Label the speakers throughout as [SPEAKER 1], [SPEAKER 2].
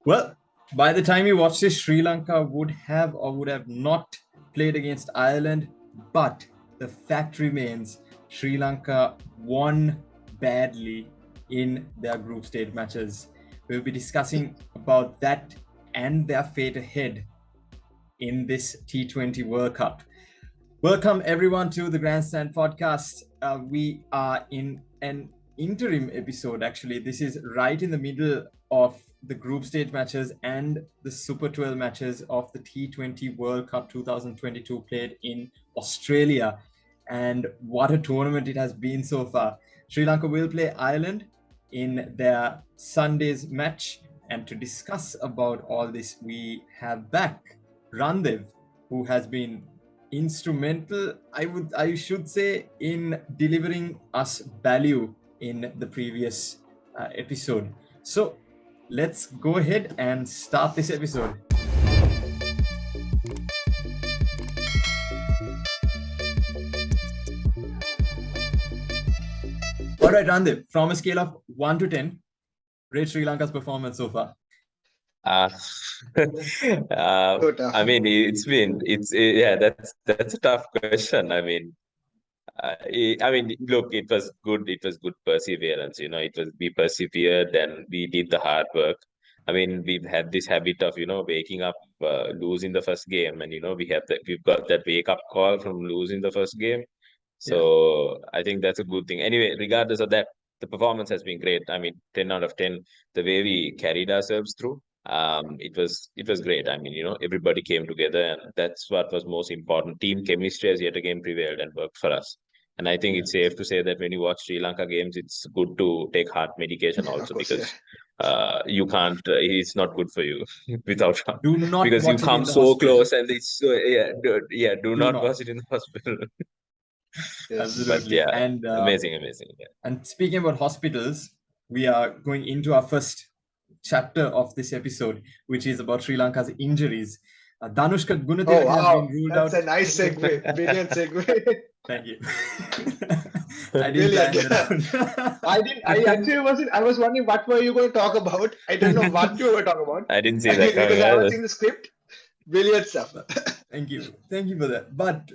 [SPEAKER 1] Well, by the time you watch this, Sri Lanka would have or would have not played against Ireland, but the fact remains Sri Lanka won badly in their group stage matches. We'll be discussing about that and their fate ahead in this T20 World Cup. Welcome everyone to the Grandstand podcast. We are in an interim episode actually. This is right in the middle of the group stage matches and the Super 12 matches of the T20 World Cup 2022 played in Australia. And what a tournament it has been so far. Sri Lanka will play Ireland in their Sunday's match. And to discuss about all this, we have back Randev, who has been instrumental, I should say, in delivering us value in the previous episode. So let's go ahead and start this episode. All right, Randev, from a scale of 1 to 10, rate Sri Lanka's performance so far.
[SPEAKER 2] I mean, that's a tough question. Look, it was good. It was good perseverance. We persevered and we did the hard work. I mean, we've had this habit of waking up, losing the first game, and we've got that wake up call from losing the first game. So I think that's a good thing. Anyway, regardless of that, the performance has been great. I mean, 10 out of 10. The way we carried ourselves through, it was great. I mean, everybody came together, and that's what was most important. Team chemistry has yet again prevailed and worked for us. And I think it's safe to say that when you watch Sri Lanka games, it's good to take heart medication also, because you can't. It's not good for you without
[SPEAKER 1] Do not
[SPEAKER 2] because you
[SPEAKER 1] watch it in
[SPEAKER 2] come
[SPEAKER 1] the
[SPEAKER 2] so
[SPEAKER 1] hospital.
[SPEAKER 2] close, and it's do not watch it in the hospital.
[SPEAKER 1] Absolutely.
[SPEAKER 2] But
[SPEAKER 1] And
[SPEAKER 2] amazing. Yeah.
[SPEAKER 1] And speaking about hospitals, we are going into our first chapter of this episode, which is about Sri Lanka's injuries. Danushka Gunatilaka has been ruled out.
[SPEAKER 3] That's a nice segue. Brilliant segue.
[SPEAKER 1] Thank you.
[SPEAKER 3] I was wondering what were you going to talk about. I don't know what you were talking about.
[SPEAKER 2] I didn't say that
[SPEAKER 3] because I was in the script. Brilliant stuff.
[SPEAKER 1] Thank you for that. But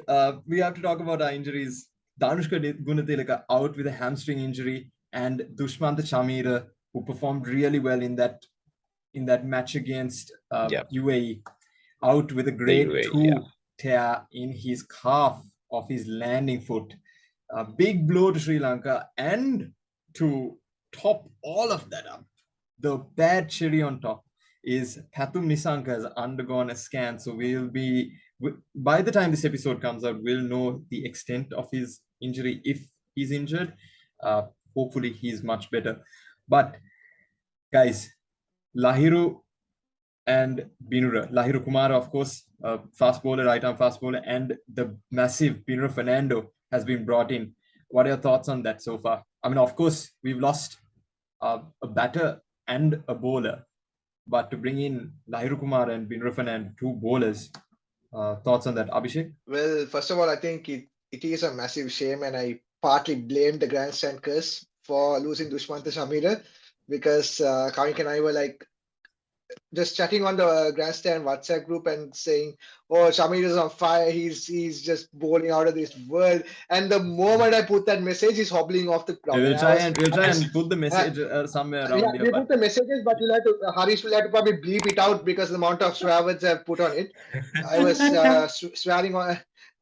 [SPEAKER 1] we have to talk about our injuries. Danushka Gunatilaka out with a hamstring injury, and Dushmantha Chamira, who performed really well in that match against UAE, out with a grade 2 tear in his calf of his landing foot. A big blow to Sri Lanka, and to top all of that up, the bad cherry on top is Pathum Nissanka has undergone a scan. So by the time this episode comes out, we'll know the extent of his injury if he's injured. Hopefully he's much better. But guys, Lahiru and Binura. Lahiru Kumara, of course, fast bowler, right arm fast bowler, and the massive Binura Fernando has been brought in. What are your thoughts on that so far? I mean, of course, we've lost a batter and a bowler, but to bring in Lahiru Kumara and Binura Fernando, two bowlers, thoughts on that, Abhishek?
[SPEAKER 3] Well, first of all, I think it is a massive shame, and I partly blame the grandstand curse for losing Dushmantha Chamira, because Kavik and I were like just chatting on the grandstand WhatsApp group and saying, "Oh, Shamir is on fire. He's just bowling out of this world." And the moment I put that message, he's hobbling off the ground.
[SPEAKER 1] We'll try and put the message somewhere around here.
[SPEAKER 3] We put the messages, but Harish will have to probably bleep it out because the amount of swear words I've put on it. I was swearing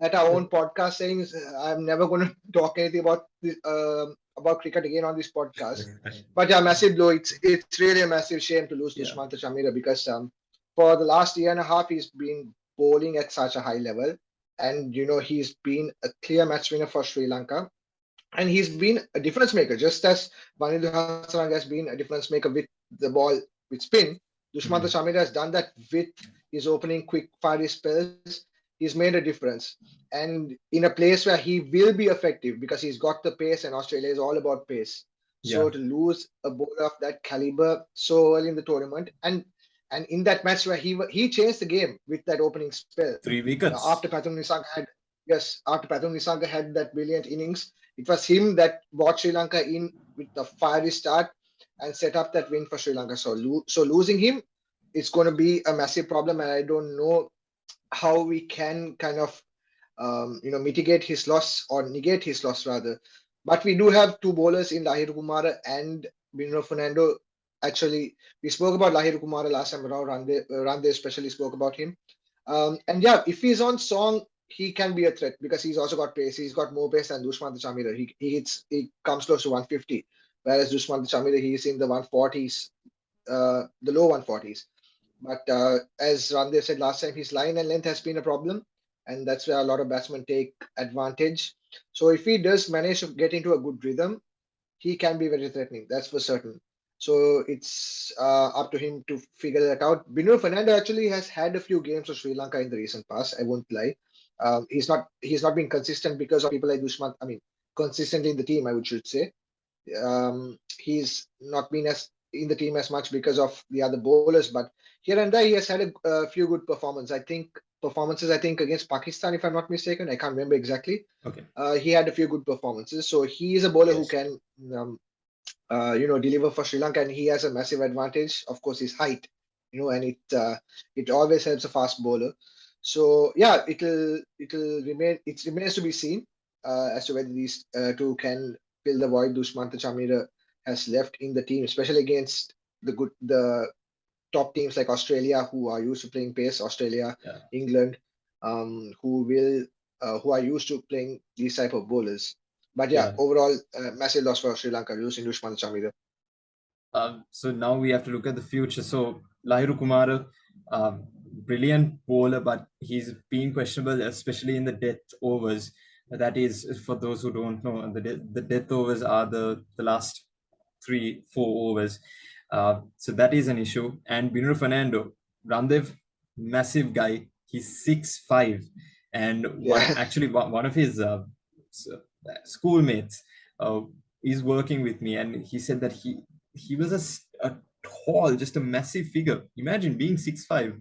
[SPEAKER 3] at our own podcast, saying I'm never going to talk anything about cricket again on this podcast. But yeah, massive blow. It's really a massive shame to lose Dushmantha Chamira, because for the last year and a half he's been bowling at such a high level, and he's been a clear match winner for Sri Lanka, and he's been a difference maker, just as Vanidhu Hasaranga has been a difference maker with the ball with spin. Dushmantha Chamira has done that with his opening quick fiery spells. He's made a difference, and in a place where he will be effective because he's got the pace, and Australia is all about pace. So to lose a bowler of that caliber so early in the tournament, and in that match where he changed the game with that opening spell,
[SPEAKER 1] 3 wickets
[SPEAKER 3] after Pathum Nissanka had that brilliant innings, it was him that brought Sri Lanka in with the fiery start and set up that win for Sri Lanka. So losing him it's going to be a massive problem, and I don't know how we can kind of mitigate his loss or negate his loss rather. But we do have two bowlers in Lahir Kumara and Bruno Fernando. Actually, we spoke about Lahir Kumara last time around. Randev especially spoke about him. And yeah, if he's on song, he can be a threat because he's also got pace. He's got more pace than Dushman Chamira. He comes close to 150, whereas Dushman Chamira he's in the 140s, the low 140s. But as Randev said last time, his line and length has been a problem, and that's where a lot of batsmen take advantage. So if he does manage to get into a good rhythm, he can be very threatening. That's for certain. So it's up to him to figure that out. Bruno Fernando actually has had a few games for Sri Lanka in the recent past. I won't lie. He's not been consistent because of people like Dushman. I mean, consistently in the team, I should say. He's not been as in the team as much because of the other bowlers, but here and there he has had a few good performances. I think against Pakistan, if I'm not mistaken, I can't remember exactly.
[SPEAKER 1] Okay.
[SPEAKER 3] He had a few good performances, so he is a bowler who
[SPEAKER 2] Yes.
[SPEAKER 3] can deliver for Sri Lanka, and he has a massive advantage. Of course, his height, and it always helps a fast bowler. So yeah, it remains to be seen as to whether these two can fill the void Dushmantha Chamira has left in the team, especially against the top teams like Australia, who are used to playing pace, Australia,
[SPEAKER 1] Yeah.
[SPEAKER 3] England, who are used to playing these type of bowlers. But yeah, overall, massive loss for Sri Lanka losing Dushman Chamira.
[SPEAKER 1] So now we have to look at the future. So Lahiru Kumar, brilliant bowler, but he's been questionable, especially in the death overs. That is, for those who don't know, the death overs are the last 3-4 overs. So that is an issue. And Bruno Fernando, Randev, massive guy. He's 6'5", and one of his schoolmates is working with me, and he said that he was a tall, just a massive figure. Imagine being 6'5",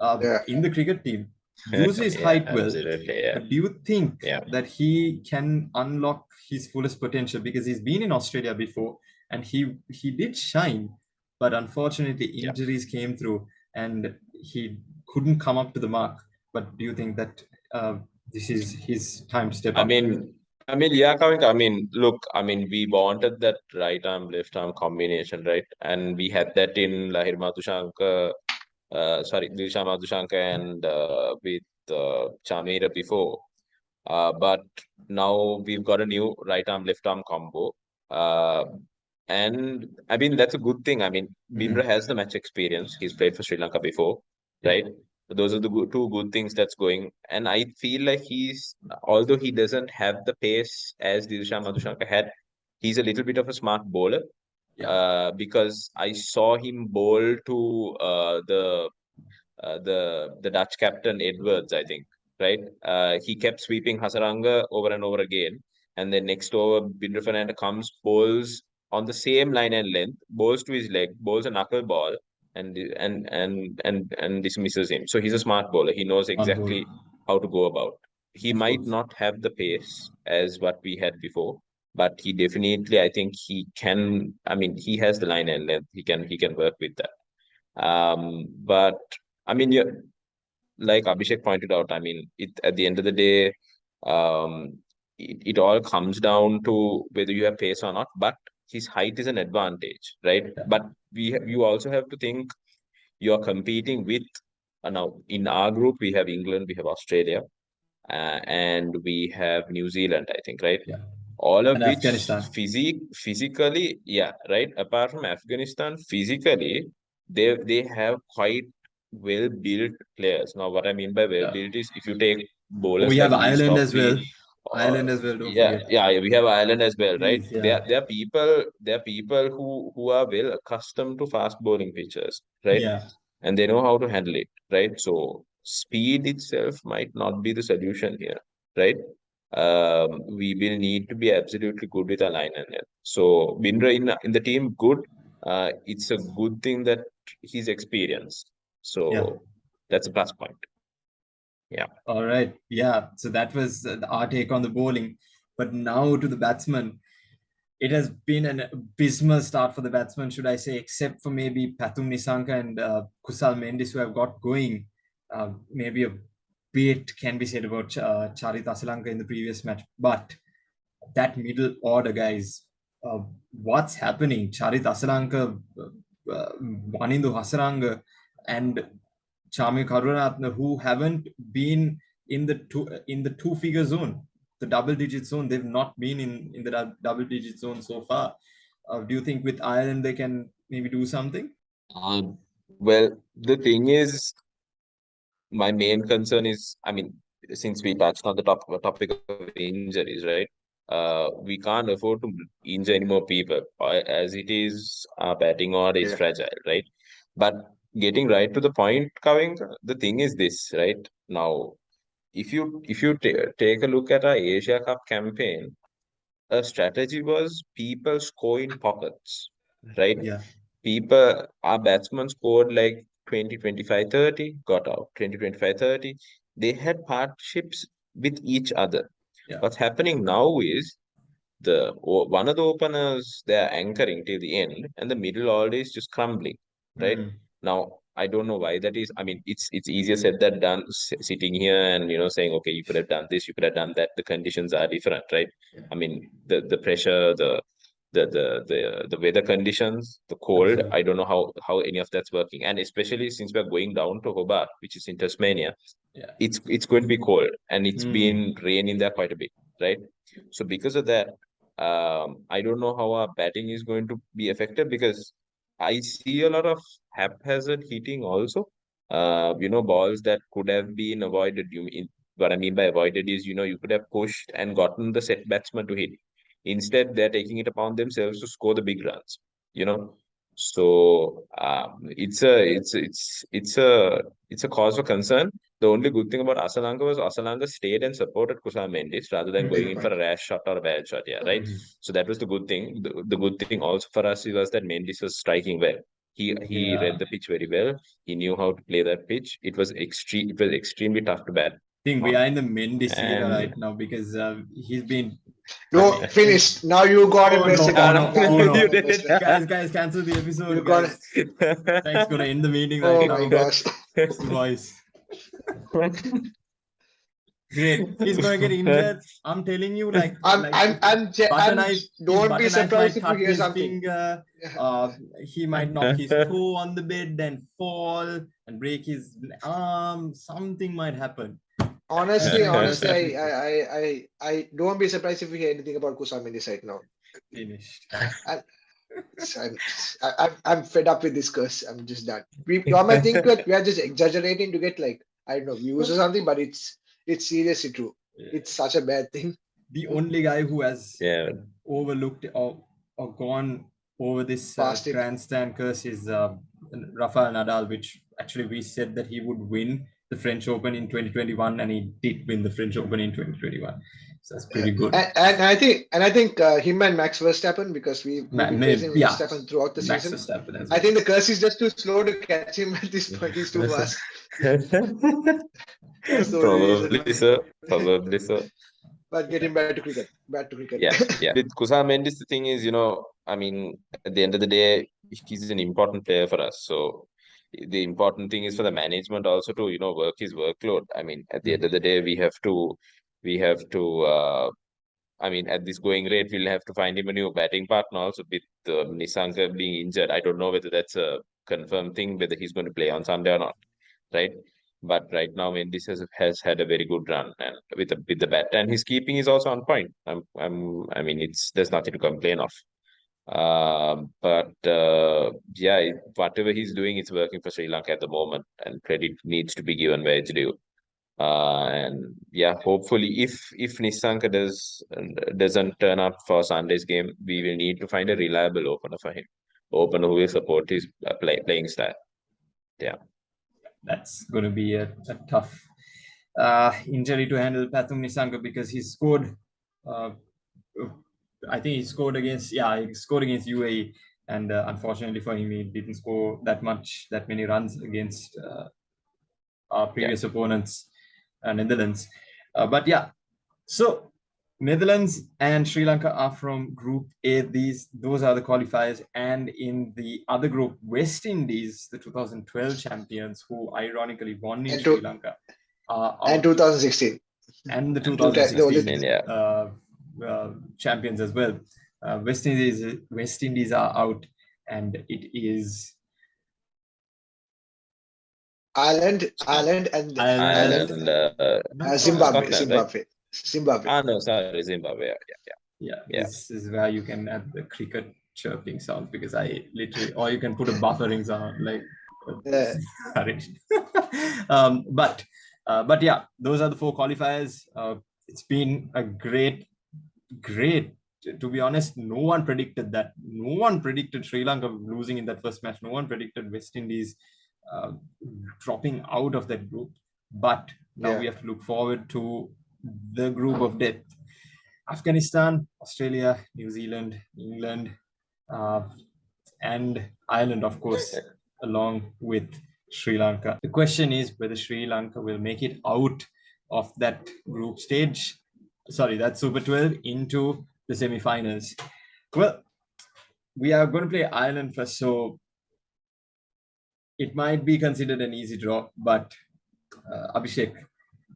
[SPEAKER 3] Yeah.
[SPEAKER 1] in the cricket team. Use his height well.
[SPEAKER 2] Absolutely, yeah.
[SPEAKER 1] But do you think
[SPEAKER 2] Yeah.
[SPEAKER 1] that he can unlock his fullest potential? Because he's been in Australia before, and he did shine, but unfortunately injuries came through, and he couldn't come up to the mark. But do you think that this is his time to step up?
[SPEAKER 2] Yeah, Kavink, look, we wanted that right arm, left arm combination, right? And we had that in Lahir Madhushanka, Dilshan Madhushanka and with Chamira before. But now we've got a new right arm, left arm combo. And that's a good thing. Bimra has the match experience. He's played for Sri Lanka before, right? So those are the two good things that's going. And I feel like although he doesn't have the pace as Dilshan Madhushanka had, he's a little bit of a smart bowler. Because I saw him bowl to the Dutch captain Edwards, I think, right? He kept sweeping Hasaranga over and over again, and then next over, Binder Fernanda comes, bowls on the same line and length, bowls to his leg, bowls a knuckle ball, and dismisses him. So he's a smart bowler. He knows exactly how to go about. He might not have the pace as what we had before, but he definitely, I think he can. He has the line and length. He can work with that. But yeah, like Abhishek pointed out, at the end of the day, it all comes down to whether you have pace or not. But his height is an advantage, right? But you also have to think you are competing with. Now, in our group, we have England, we have Australia, and we have New Zealand, I think, right?
[SPEAKER 1] Yeah.
[SPEAKER 2] All of
[SPEAKER 1] And
[SPEAKER 2] which
[SPEAKER 1] Afghanistan.
[SPEAKER 2] physically, yeah, right. Apart from Afghanistan, physically, they have quite well built players. Now, what I mean by well built is if you take bowlers
[SPEAKER 1] We
[SPEAKER 2] like
[SPEAKER 1] have
[SPEAKER 2] Lee
[SPEAKER 1] Ireland as well.
[SPEAKER 2] Stockley,
[SPEAKER 1] Ireland as well. Don't
[SPEAKER 2] yeah,
[SPEAKER 1] forget.
[SPEAKER 2] yeah, we have Ireland as well, right?
[SPEAKER 1] Please, yeah.
[SPEAKER 2] There are people who are well accustomed to fast bowling pitches, right?
[SPEAKER 1] Yeah.
[SPEAKER 2] And they know how to handle it, right? So speed itself might not be the solution here, right? We will need to be absolutely good with our line and net. So Bindra in the team, good. It's a good thing that he's experienced. So that's a plus point. Yeah.
[SPEAKER 1] All right. Yeah. So that was our take on the bowling. But now to the batsman. it has been an abysmal start for the batsmen, should I say, except for maybe Pathum Nissanka and Kusal Mendis, who have got going. Maybe a bit can be said about Charit Asalanka in the previous match, but that middle order, guys, what's happening? Charit Asalanka, Wanindu Hasaranga, and Chami Karunaratne, who haven't been in the two-figure zone, the double-digit zone. They've not been in the double-digit zone so far. Do you think with Ireland they can maybe do something?
[SPEAKER 2] Well, the thing is, my main concern is, I mean, since we touched on the topic of injuries, right? We can't afford to injure any more people. As it is, our batting order is
[SPEAKER 3] Yeah.
[SPEAKER 2] fragile, right? But getting right to the point, Kaving, the thing is this, right? Now, if you take a look at our Asia Cup campaign, a strategy was people score in pockets, right?
[SPEAKER 1] Yeah.
[SPEAKER 2] People, our batsmen scored like 20, 25, 30, got out 20, 25, 30. They had partnerships with each other.
[SPEAKER 1] Yeah.
[SPEAKER 2] What's happening now is one of the openers they're anchoring till the end, and the middle order is just crumbling, right? Now, I don't know why that is. I mean, it's easier said than done. Sitting here and saying, okay, you could have done this, you could have done that. The conditions are different, right? I mean, the pressure, the weather conditions, the cold.
[SPEAKER 1] Absolutely.
[SPEAKER 2] I don't know how any of that's working, and especially since we're going down to Hobart, which is in Tasmania,
[SPEAKER 1] Yeah.
[SPEAKER 2] it's going to be cold, and it's
[SPEAKER 1] Mm.
[SPEAKER 2] been raining there quite a bit, right? So because of that, I don't know how our batting is going to be affected, because I see a lot of haphazard hitting also. Balls that could have been avoided. What I mean by avoided is, you could have pushed and gotten the set batsman to hit. Instead, they're taking it upon themselves to score the big runs. You know, so it's a cause for concern. The only good thing about Asalanka was Asalanka stayed and supported Kusal Mendis rather than going in for a rash shot or a bad shot. Yeah, right. So that was the good thing. The good thing also for us was that Mendis was striking well. He
[SPEAKER 1] Yeah.
[SPEAKER 2] read the pitch very well. He knew how to play that pitch. It was extremely tough to bat
[SPEAKER 1] I think we
[SPEAKER 2] on.
[SPEAKER 1] are in the Mendes era
[SPEAKER 2] And
[SPEAKER 1] right now because he's been. I
[SPEAKER 3] No,
[SPEAKER 1] mean,
[SPEAKER 3] finished. Now you got
[SPEAKER 1] oh no,
[SPEAKER 3] invested.
[SPEAKER 1] oh
[SPEAKER 3] Now,
[SPEAKER 1] no,
[SPEAKER 3] now
[SPEAKER 1] oh
[SPEAKER 3] you
[SPEAKER 1] no,
[SPEAKER 3] got
[SPEAKER 2] you
[SPEAKER 3] invested.
[SPEAKER 2] did
[SPEAKER 1] guys, cancel the
[SPEAKER 3] You
[SPEAKER 1] episode,
[SPEAKER 3] got.
[SPEAKER 1] guys. Thanks, gonna end the meeting right
[SPEAKER 3] Oh
[SPEAKER 1] now.
[SPEAKER 3] my gosh.
[SPEAKER 1] Boys, great. He's gonna get injured. I'm telling you, like, butter knife. His
[SPEAKER 3] Don't be
[SPEAKER 1] butter knife
[SPEAKER 3] surprised
[SPEAKER 1] might
[SPEAKER 3] if you
[SPEAKER 1] cut
[SPEAKER 3] hear
[SPEAKER 1] his
[SPEAKER 3] something.
[SPEAKER 1] finger. He might knock his toe on the bed and fall and break his arm. Something might happen.
[SPEAKER 3] Honestly,
[SPEAKER 1] Worst
[SPEAKER 3] honestly,
[SPEAKER 1] case we could.
[SPEAKER 3] I don't be surprised if you hear anything about Kusal Mendis right now.
[SPEAKER 1] Finished.
[SPEAKER 3] I'm, I'm fed up with this curse. I'm just done. You might think that we are just exaggerating to get like, I don't know, views or something, but it's seriously true. It's such a bad thing.
[SPEAKER 1] The only guy who has
[SPEAKER 2] Yeah.
[SPEAKER 1] overlooked or gone over this
[SPEAKER 3] Past it.
[SPEAKER 1] grandstand curse is Rafael Nadal, which actually we said that he would win the French Open in 2021, and he did win the French Open in 2021. So that's pretty good.
[SPEAKER 3] And I think him and Max Verstappen, because we've been praising Verstappen throughout the
[SPEAKER 1] Max
[SPEAKER 3] season.
[SPEAKER 1] Verstappen as
[SPEAKER 3] I
[SPEAKER 1] well.
[SPEAKER 3] think the curse is just too slow to catch him at this point. He's too fast. That's the only reason
[SPEAKER 2] Probably
[SPEAKER 3] why.
[SPEAKER 2] so. Probably so.
[SPEAKER 3] But getting back to cricket. Back to cricket.
[SPEAKER 2] Yeah. With Kusal Mendis, the thing is, I mean, at the end of the day, he's an important player for us. So the important thing is for the management also to, work his workload. I mean, at the end of the day, we have to, I mean, at this going rate, we'll have to find him a new batting partner also, with Nissanka being injured. I don't know whether that's a confirmed thing, whether he's going to play on Sunday or not, right? But right now, Mendes has had a very good run and with the bat, and his keeping is also on point. I mean, there's nothing to complain of. But yeah, whatever he's doing, it's working for Sri Lanka at the moment, and credit needs to be given where it's due. And yeah, hopefully, if Nissanka doesn't turn up for Sunday's game, we will need to find a reliable opener for him, opener who will support his playing style. Yeah.
[SPEAKER 1] That's going to be a tough injury to handle Pathum Nissanka, because he scored. I think he scored against UAE, and unfortunately for him, he didn't score that many runs against our previous opponents, Netherlands. But yeah, so Netherlands and Sri Lanka are from Group A. Those are the qualifiers. And in the other group, West Indies, the 2012 champions, who ironically won in
[SPEAKER 3] and
[SPEAKER 1] Sri
[SPEAKER 3] to
[SPEAKER 1] Lanka, are
[SPEAKER 3] and
[SPEAKER 1] out.
[SPEAKER 3] 2016.
[SPEAKER 1] And the
[SPEAKER 2] And
[SPEAKER 1] 2016
[SPEAKER 2] yeah.
[SPEAKER 1] champions as well. West Indies are out, and it is
[SPEAKER 3] Ireland, and
[SPEAKER 1] Ireland.
[SPEAKER 3] Zimbabwe,
[SPEAKER 2] Scotland, right?
[SPEAKER 3] Zimbabwe.
[SPEAKER 2] No, sorry, Zimbabwe.
[SPEAKER 1] Yeah,
[SPEAKER 2] Yeah.
[SPEAKER 1] this is where you can add the cricket chirping sound, because I literally, or you can put a buffering sound like courage. But yeah, those are the four qualifiers. It's been a great. To be honest, no one predicted that. No one predicted Sri Lanka losing in that first match. No one predicted West Indies uh, dropping out of that group. But now we have to look forward to the group of death. Afghanistan, Australia, New Zealand, England, and Ireland, of course, along with Sri Lanka. The question is whether Sri Lanka will make it out of that group stage, that Super 12, into the semi-finals. Well, we are going to play Ireland first, so it might be considered an easy draw, but Abhishek,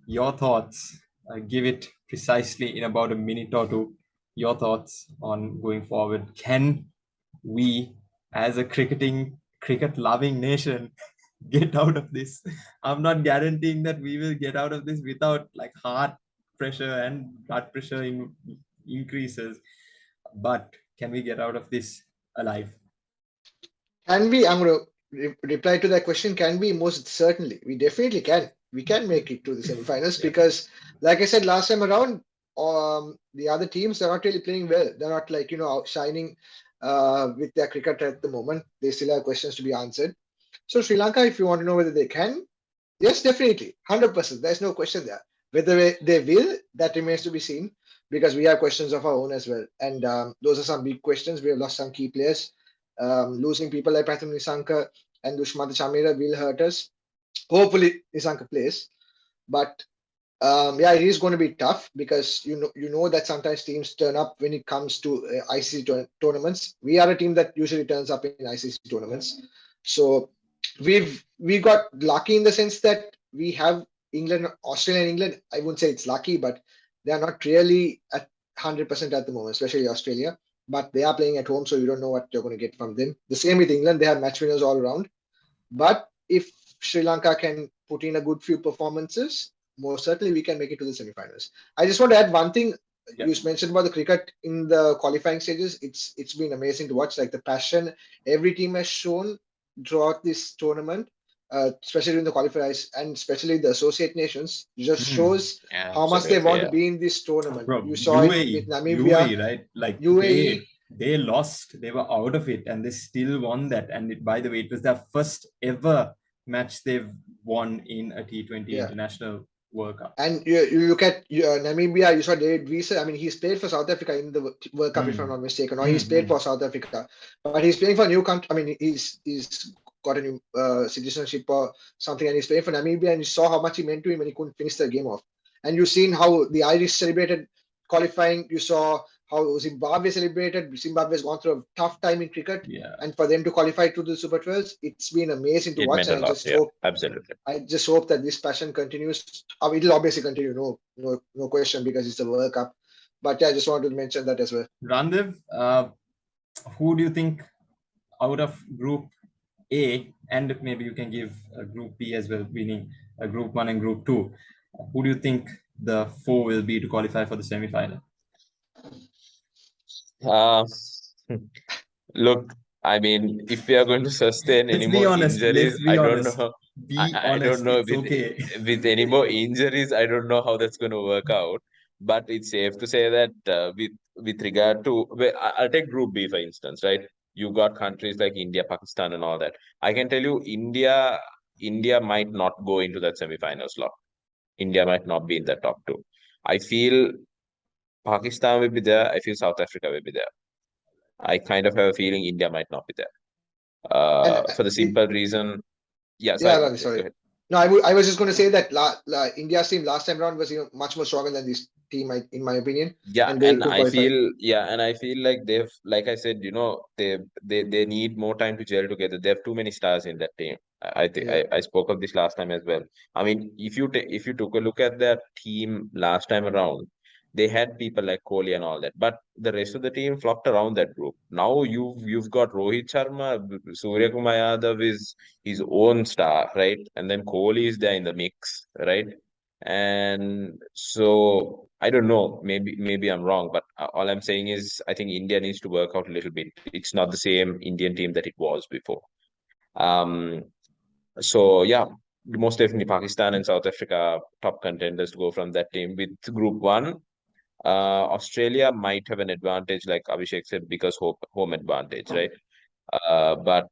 [SPEAKER 1] your thoughts, give it precisely in about a minute or two, your thoughts on going forward. Can we, as a cricket loving nation, get out of this? I'm not guaranteeing that we will get out of this without like heart pressure and blood pressure increases, but can we get out of this alive?
[SPEAKER 3] Can we? I'm going to reply to that question. Can we? Most certainly, we definitely can. We can make it to the semifinals because, like I said last time around, the other teams are not really playing well. They're not like outshining with their cricket at the moment. They still have questions to be answered. So Sri Lanka, if you want to know whether they can, yes, definitely, 100%. There's no question there. Whether they will, that remains to be seen because we have questions of our own as well. And those are some big questions. We have lost some key players. Losing people like Pratham Nisanka and Dushmanta Chamira will hurt us. Hopefully, Nisanka plays. But yeah, it is going to be tough because you know that sometimes teams turn up when it comes to ICC tournaments. We are a team that usually turns up in ICC tournaments. So we got lucky in the sense that we have Australia and England. I wouldn't say it's lucky, but they are not really at 100% at the moment, especially Australia. But they are playing at home, so you don't know what you're going to get from them. The same with England; they have match winners all around. But if Sri Lanka can put in a good few performances, most certainly we can make it to the semi-finals. I just want to add one thing. You mentioned about the cricket in the qualifying stages. It's been amazing to watch. Like the passion every team has shown throughout this tournament, especially in the qualifiers and especially the associate nations, just shows how much they want to be in this tournament.
[SPEAKER 1] Bro,
[SPEAKER 3] you saw it with Namibia,
[SPEAKER 1] UAE, right? Like
[SPEAKER 3] UAE.
[SPEAKER 1] They lost, they were out of it, and they still won that. And by the way, it was their first ever match they've won in a T20 international World Cup.
[SPEAKER 3] And you look at Namibia, you saw David Wiese. I mean, he's played for South Africa in the World Cup, if I'm not mistaken, or he's played for South Africa. But he's playing for a new country. I mean, he's got a new citizenship or something, and he's playing for Namibia. And you saw how much he meant to him when he couldn't finish the game off. And you've seen how the Irish celebrated qualifying. You saw how Zimbabwe celebrated. Zimbabwe has gone through a tough time in cricket, and for them to qualify to the Super 12s, it's been amazing to watch. And I just hope that this passion continues. It'll obviously continue, no question, because it's a World Cup. But yeah, I just wanted to mention that as well.
[SPEAKER 1] Randev, who do you think out of Group A, and maybe you can give Group B as well, meaning Group 1 and Group 2, who do you think the 4 will be to qualify for the semi-final?
[SPEAKER 2] Look, I mean, if we are going to sustain any more injuries, I don't know. I don't know with any more injuries, I don't know how that's going to work out. But it's safe to say that with regard to, I'll take Group B for instance, right? You got countries like India, Pakistan, and all that. I can tell you, India might not go into that semi-final slot. India might not be in the top 2. I feel Pakistan will be there. I feel South Africa will be there. I kind of have a feeling India might not be there. For the simple reason,
[SPEAKER 3] sorry. No, I was just going to say that India's team last time around was much more stronger than this team, in my opinion,
[SPEAKER 2] Yeah,
[SPEAKER 3] and they
[SPEAKER 2] and
[SPEAKER 3] could
[SPEAKER 2] I
[SPEAKER 3] qualify.
[SPEAKER 2] feel and I feel like they've, like I said, they need more time to gel together. They have too many stars in that team. I think
[SPEAKER 3] Yeah,
[SPEAKER 2] I spoke of this last time as well. I mean, if you took a look at that team last time around, they had people like Kohli and all that, but the rest of the team flocked around that group. Now you've got Rohit Sharma, Surya Kumar Yadav is his own star, right? And then Kohli is there in the mix, right? And so I don't know, maybe I'm wrong, but all I'm saying is I think India needs to work out a little bit. It's not the same Indian team that it was before. Um, so yeah, most definitely Pakistan and South Africa are top contenders to go from that team. With Group One, Australia might have an advantage, like Abhishek said, because home advantage, right? But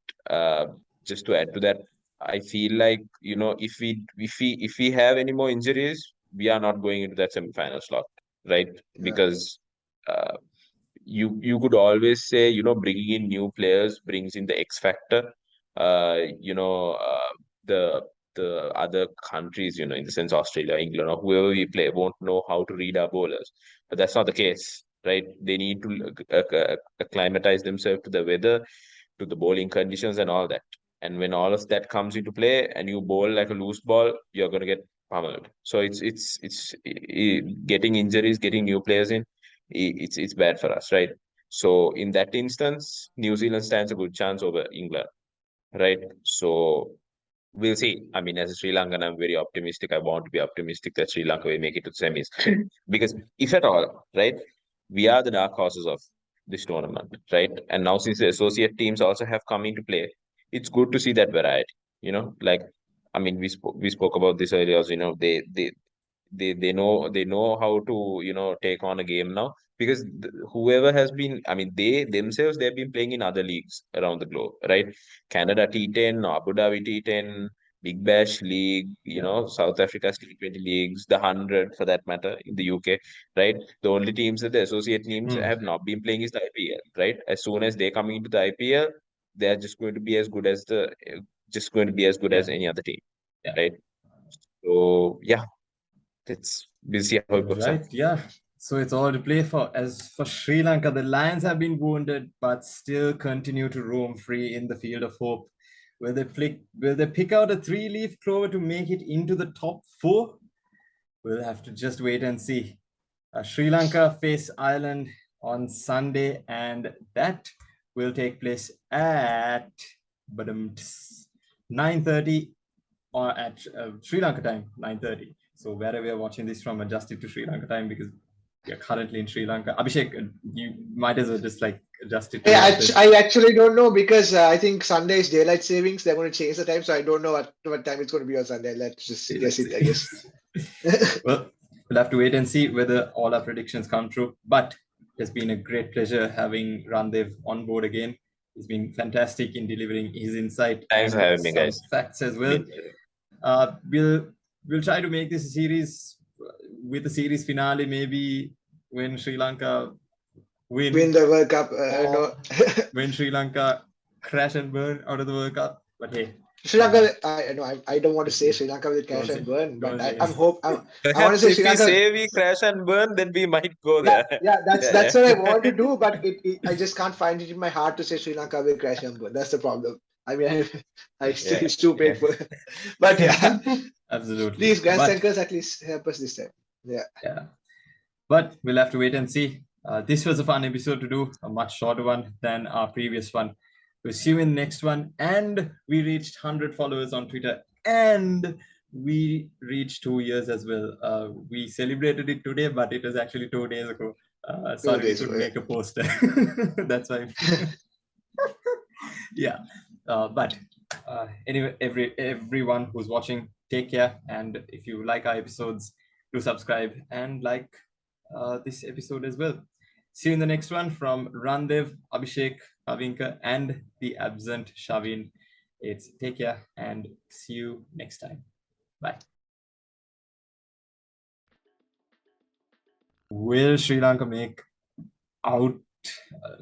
[SPEAKER 2] just to add to that, I feel like if we have any more injuries, we are not going into that semi-final slot, right?
[SPEAKER 3] yeah,
[SPEAKER 2] Because uh, you could always say, bringing in new players brings in the X factor. Uh, you know, the other countries, in the sense Australia, England, or whoever we play, won't know how to read our bowlers. But that's not the case, right? They need to acclimatize themselves to the weather, to the bowling conditions and all that. And when all of that comes into play and you bowl like a loose ball, you're going to get pummeled. So getting injuries, getting new players in, it's bad for us, right? So in that instance, New Zealand stands a good chance over England, right? So we'll see. I mean, as a Sri Lankan, I'm very optimistic. I want to be optimistic that Sri Lanka will make it to semis. Because if at all, right, we are the dark horses of this tournament, right? And now since the associate teams also have come into play, it's good to see that variety. Like, I mean, we spoke about this earlier. Also, they know how to take on a game now, because whoever has been, I mean, they themselves, they've been playing in other leagues around the globe, right? Canada T10, Abu Dhabi T10, Big Bash League,
[SPEAKER 1] Yeah.
[SPEAKER 2] South Africa's T20 leagues, the 100 for that matter in the UK, right? The only teams that the associate teams
[SPEAKER 1] Hmm.
[SPEAKER 2] have not been playing is the IPL, right? As soon as they come into the IPL, they're just going to be as good as
[SPEAKER 1] Yeah.
[SPEAKER 2] any other team,
[SPEAKER 1] Yeah.
[SPEAKER 2] right? So yeah, we'll see how it works out.
[SPEAKER 1] Right. Yeah. So it's all to play for. As for Sri Lanka, the Lions have been wounded, but still continue to roam free in the field of hope. Will they pick out a three-leaf clover to make it into the top four? We'll have to just wait and see. Sri Lanka face Ireland on Sunday, and that will take place at 9:30 or at Sri Lanka time, 9:30. So wherever we are watching this from, adjust it to Sri Lanka time because we are currently in Sri Lanka. Abhishek, you might as well just like adjust it to yours.
[SPEAKER 3] I actually don't know because I think Sunday is daylight savings. They're going to change the time, so I don't know what time it's going to be on Sunday. Let's just guess it, I guess.
[SPEAKER 1] Well, we'll have to wait and see whether all our predictions come true. But it's been a great pleasure having Randev on board again. He's been fantastic in delivering his insight
[SPEAKER 2] Thanks for
[SPEAKER 1] and
[SPEAKER 2] having me,
[SPEAKER 1] some
[SPEAKER 2] guys.
[SPEAKER 1] facts as well.
[SPEAKER 2] Been
[SPEAKER 1] We'll try to make this a series with a series finale maybe when Sri Lanka
[SPEAKER 3] Win
[SPEAKER 1] win
[SPEAKER 3] the World Cup.
[SPEAKER 1] or
[SPEAKER 3] No.
[SPEAKER 1] when Sri Lanka crash and burn out of the World Cup. But hey,
[SPEAKER 3] Sri Lanka, I don't want to say Sri Lanka will
[SPEAKER 1] go
[SPEAKER 3] crash
[SPEAKER 1] on,
[SPEAKER 3] and burn,
[SPEAKER 1] go
[SPEAKER 3] but
[SPEAKER 1] on, say
[SPEAKER 3] I'm
[SPEAKER 1] it.
[SPEAKER 3] hope I want to
[SPEAKER 2] Perhaps
[SPEAKER 3] say
[SPEAKER 2] if
[SPEAKER 3] Sri
[SPEAKER 2] we
[SPEAKER 3] Lanka.
[SPEAKER 2] say we crash and burn, then we might go
[SPEAKER 3] Yeah,
[SPEAKER 2] there.
[SPEAKER 3] yeah,
[SPEAKER 2] Yeah,
[SPEAKER 3] that's
[SPEAKER 2] yeah.
[SPEAKER 3] what I want to do, but I just can't find it in my heart to say Sri Lanka will crash and burn. That's the problem. I mean, I still
[SPEAKER 2] Yeah,
[SPEAKER 3] stupid
[SPEAKER 2] yeah.
[SPEAKER 3] for, but yeah,
[SPEAKER 1] Absolutely.
[SPEAKER 3] please, Grand
[SPEAKER 1] But
[SPEAKER 3] Tankers, at least help us this time. Yeah,
[SPEAKER 1] yeah, but we'll have to wait and see. This was a fun episode to do, a much shorter one than our previous one. We'll see you in the next one. And we reached 100 followers on Twitter, and we reached 2 years as well. We celebrated it today, but it was actually 2 days ago.
[SPEAKER 3] two
[SPEAKER 1] Sorry, we
[SPEAKER 3] days
[SPEAKER 1] couldn't
[SPEAKER 3] ago.
[SPEAKER 1] make a poster. That's why. Yeah. But anyway, everyone who's watching, take care. And if you like our episodes, do subscribe and like this episode as well. See you in the next one from Randev, Abhishek, Avinka, and the absent Shavin. It's take care and see you next time. Bye. Will Sri Lanka out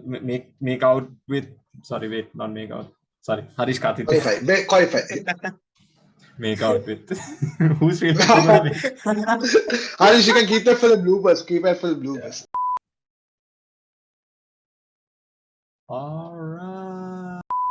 [SPEAKER 1] make out with? Sorry, wait, not make out. Sorry, Harish Karthik.
[SPEAKER 3] Qualify.
[SPEAKER 1] make out with? Who's Sri Lanka gonna make?
[SPEAKER 3] Harish, you can keep that for the bloopers. Keep it for the bloopers.
[SPEAKER 1] All